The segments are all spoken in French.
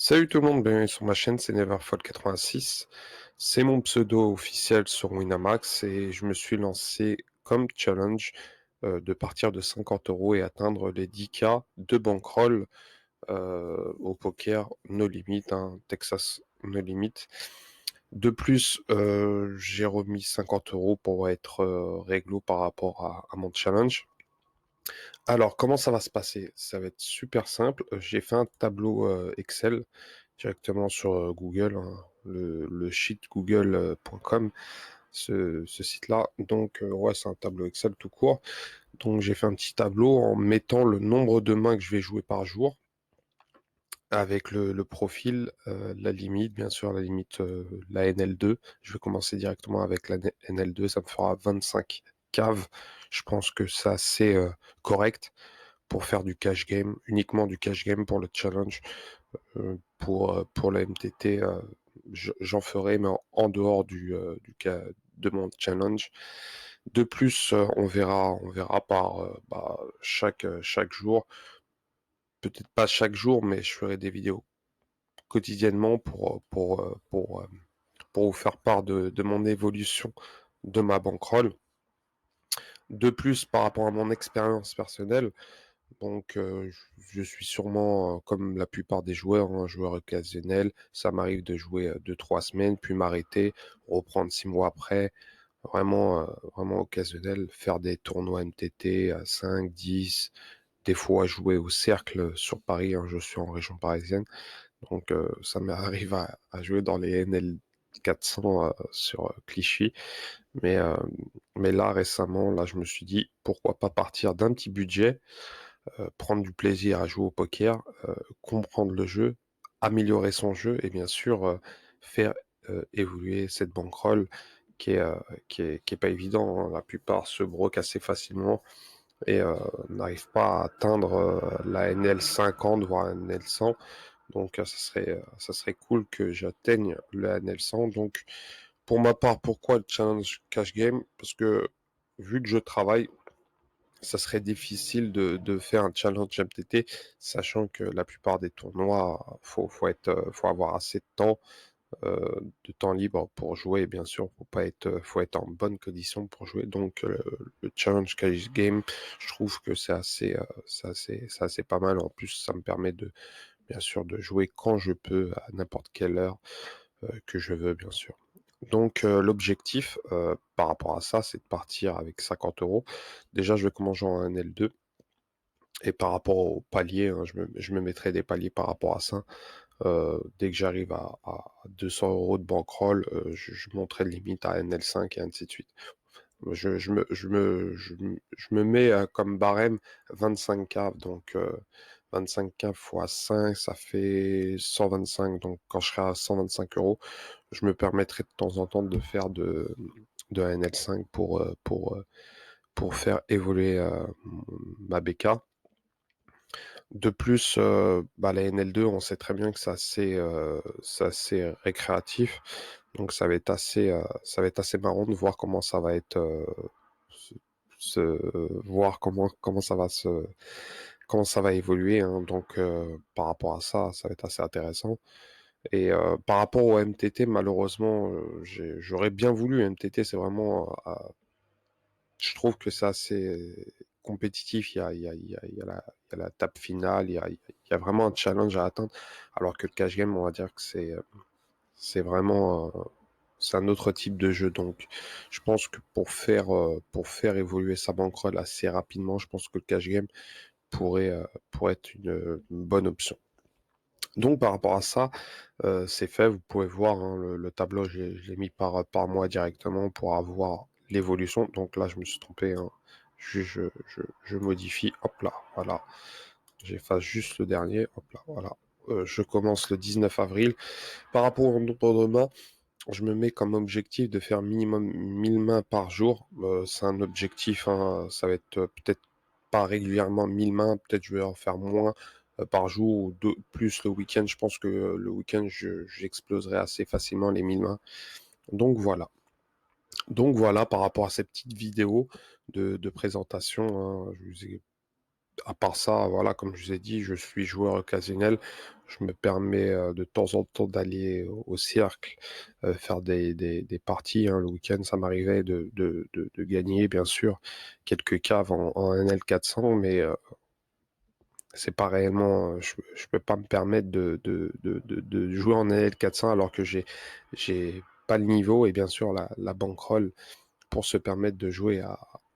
Salut tout le monde, bienvenue sur ma chaîne, c'est Neverfall86. C'est mon pseudo officiel sur Winamax et je me suis lancé comme challenge de partir de 50 € et atteindre les 10K de bankroll au poker no limit, hein, Texas no limit. De plus, j'ai remis 50 € pour être réglo par rapport à mon challenge. Alors, comment ça va se passer? Ça va être super simple. J'ai fait un tableau Excel directement sur Google, hein, le sheet google.com, ce site-là. Donc, ouais, c'est un tableau Excel tout court. Donc, j'ai fait un petit tableau en mettant le nombre de mains que je vais jouer par jour, avec le profil, la limite, bien sûr, la limite, la NL2. Je vais commencer directement avec la NL2, ça me fera 25 caves. Je pense que c'est assez correct pour faire du cash game, uniquement du cash game pour le challenge. Pour la MTT, j'en ferai, mais en dehors du cas de mon challenge. De plus, on verra par chaque jour, peut-être pas chaque jour, mais je ferai des vidéos quotidiennement pour vous faire part de mon évolution de ma bankroll. De plus, par rapport à mon expérience personnelle, donc, je suis sûrement, comme la plupart des joueurs, un joueur occasionnel. Ça m'arrive de jouer 2-3 semaines, puis m'arrêter, reprendre 6 mois après. Vraiment occasionnel. Faire des tournois MTT à 5, 10, des fois jouer au cercle sur Paris, hein, je suis en région parisienne. Donc, ça m'arrive à jouer dans les NL 400 sur Clichy. Mais, euh, mais là, récemment, là, je me suis dit, pourquoi pas partir d'un petit budget, prendre du plaisir à jouer au poker, comprendre le jeu, améliorer son jeu et bien sûr faire évoluer cette bankroll qui est, euh, qui est pas évident, hein. La plupart se broquent assez facilement et n'arrivent pas à atteindre la NL 50 voire la NL 100. Donc ça serait cool que j'atteigne le NL 100. Donc pour ma part, pourquoi le challenge cash game? Parce que vu que je travaille, ça serait difficile de faire un challenge MTT, sachant que la plupart des tournois, faut avoir assez de temps libre pour jouer. Et bien sûr, faut être en bonne condition pour jouer. Donc, le challenge cash game, je trouve que c'est assez pas mal. En plus, ça me permet bien sûr, de jouer quand je peux, à n'importe quelle heure que je veux, bien sûr. Donc l'objectif par rapport à ça, c'est de partir avec 50 €. Déjà, je vais commencer en NL2 et par rapport au palier, hein, je me mettrai des paliers par rapport à ça. Dès que j'arrive à 200 € de bankroll, je monterai le limite à NL5 et ainsi de suite. Je me mets comme barème 25K, donc 25K fois 5, ça fait 125. Donc quand je serai à 125 €, je me permettrai de temps en temps de faire de la NL5 pour faire évoluer ma BK. De plus, la NL2, on sait très bien que c'est assez récréatif, donc ça va être assez marrant de voir comment ça va être, voir comment ça va évoluer, hein. Donc, par rapport à ça, ça va être assez intéressant. Et par rapport au MTT, malheureusement, j'aurais bien voulu. MTT, c'est vraiment, je trouve que c'est assez compétitif. Il y a la table finale, il y a vraiment un challenge à atteindre. Alors que le cash game, on va dire que c'est vraiment, c'est un autre type de jeu. Donc, je pense que pour faire évoluer sa bankroll assez rapidement, je pense que le cash game pourrait être une bonne option. Donc par rapport à ça, c'est fait. Vous pouvez voir, hein, le tableau, je l'ai mis par mois directement pour avoir l'évolution. Donc là, je me suis trompé, hein. Je modifie. Hop là, voilà. J'efface juste le dernier. Hop là, voilà. Je commence le 19 avril. Par rapport au nombre de mains, je me mets comme objectif de faire minimum 1000 mains par jour. C'est un objectif, hein, ça va être peut-être pas régulièrement 1000 mains, peut-être je vais en faire moins par jour ou plus le week-end. Je pense que le week-end, j'exploserai assez facilement les 1000 mains. Donc voilà. Donc voilà, par rapport à cette petite vidéo de présentation, hein, je vous ai À part ça, voilà, comme je vous ai dit, je suis joueur occasionnel. Je me permets, de temps en temps d'aller au cirque, faire des parties, hein. Le week-end, ça m'arrivait de gagner, bien sûr, quelques caves en NL 400, mais c'est pas réellement, je peux pas me permettre de jouer en NL 400 alors que j'ai pas le niveau et bien sûr la bankroll pour se permettre de jouer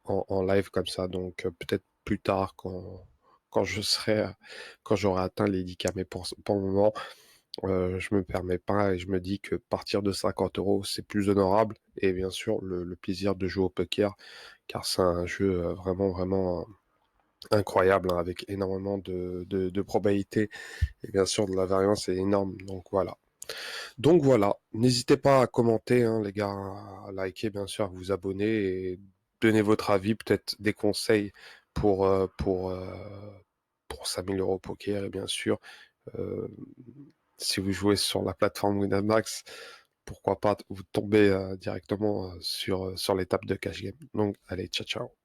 en live comme ça. Donc peut-être plus tard quand je serai, quand j'aurai atteint les 10K. Mais pour le moment, je me permets pas et je me dis que partir de 50 €, c'est plus honorable. Et bien sûr, le plaisir de jouer au poker, car c'est un jeu vraiment, vraiment incroyable, hein, avec énormément de probabilité. Et bien sûr, de la variance est énorme. Donc voilà, n'hésitez pas à commenter, hein, les gars, à liker, bien sûr, à vous abonner et donner votre avis, peut-être des conseils pour, euh, pour, euh, pour s'améliorer au poker. Et bien sûr, euh, si vous jouez sur la plateforme Winamax, pourquoi pas vous tomber directement sur l'étape de cash game. Donc allez, ciao ciao.